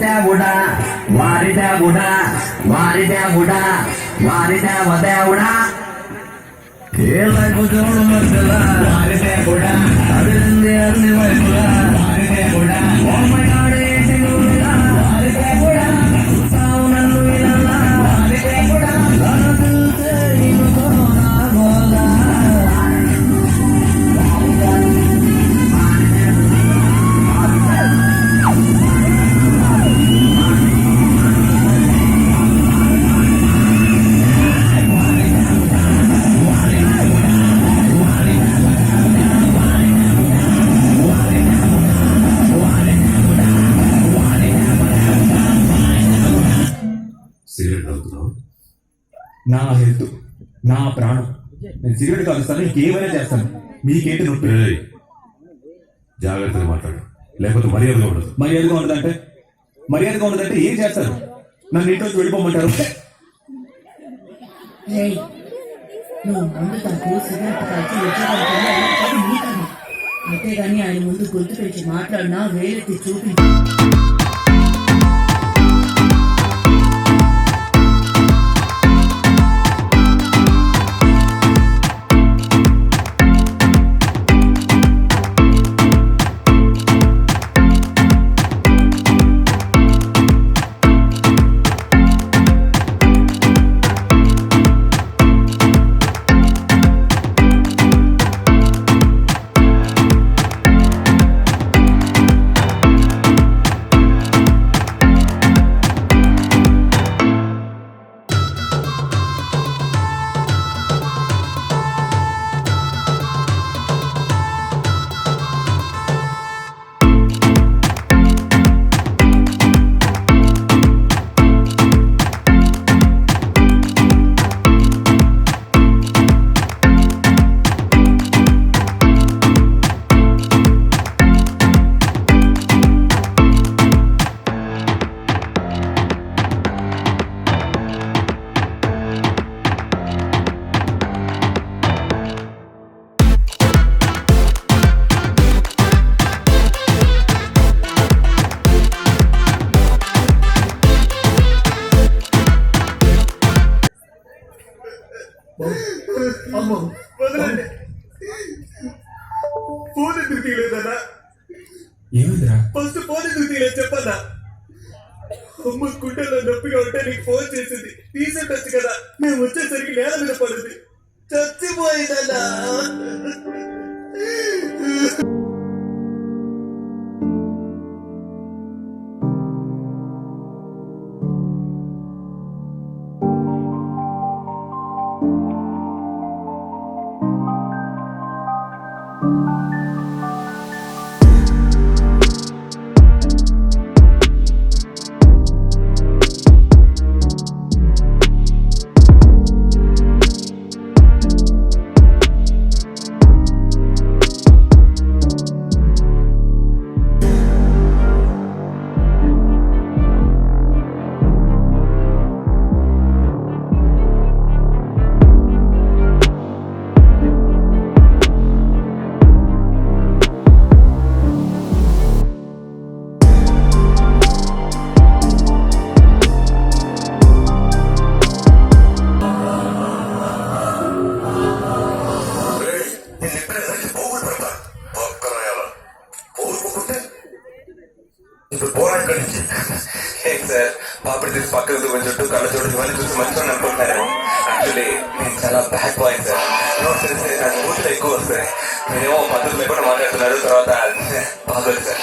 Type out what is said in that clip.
దేవుడా వారి దేవుడా వారి దేవుడా వారి దేవుడా ఏళ్ళకు చూడు మధ్యలా వారి దేవుడా అదిరింది అన్ని వైపులా వారి దేవుడా ఓమగాడే దేవుడా వారి దేవుడా సావు నన్ను ఇలా వారి దేవుడా చూసే ఇనుకో నా గోదా నా హెల్త్ నా ప్రాణం. నేను సిగరెట్ కాలుస్తాను, ఇంకేమైనా చేస్తాను. మీకేంటి నొప్పి? జాగ్రత్తగా మాట్లాడు, లేకపోతే మర్యాదగా ఉండదు. మర్యాదగా ఉండదంటే ఏం చేస్తారు? నన్ను ఇంట్లో వెళ్ళిపోమంటారు. నువ్వు ముందు తనకు సిగరెట్ కాల్చి వచ్చేదాన్ని అంతేగాని ఆయన ముందు గొంతు పెంచి మాట్లాడినా వేలెత్తి చూపి ఫోన్ ఎందుకు తీయలేదన్నా? ఏమిద్రా? ఫస్ట్ ఫోన్ ఎందుకు తీయలేదు చెప్పన్నా? అమ్మ గుండెల్లో నొప్పిగా ఉంటే నీకు ఫోన్ చేసింది, తీసేటచ్చు కదా. మేము వచ్చేసరికి నేల మీద పడింది, చచ్చిపోయిందన్నా. సార్ పాపడి తీసి పక్కకు చుట్టూ కళ్ళ చూడు ఇవన్నీ చూసి మంచిగా అనుకుంటున్నారు. యాక్చువల్లీ నేను చాలా బ్యాడ్ బాయ్ సార్. నోట్స్ తెలిసి నాకు పూర్తిగా ఎక్కువ వస్తాయి. నేనేమో పద్ధతులు లేకుండా మాట్లాడుతున్నారు, తర్వాత బాగోదు సార్.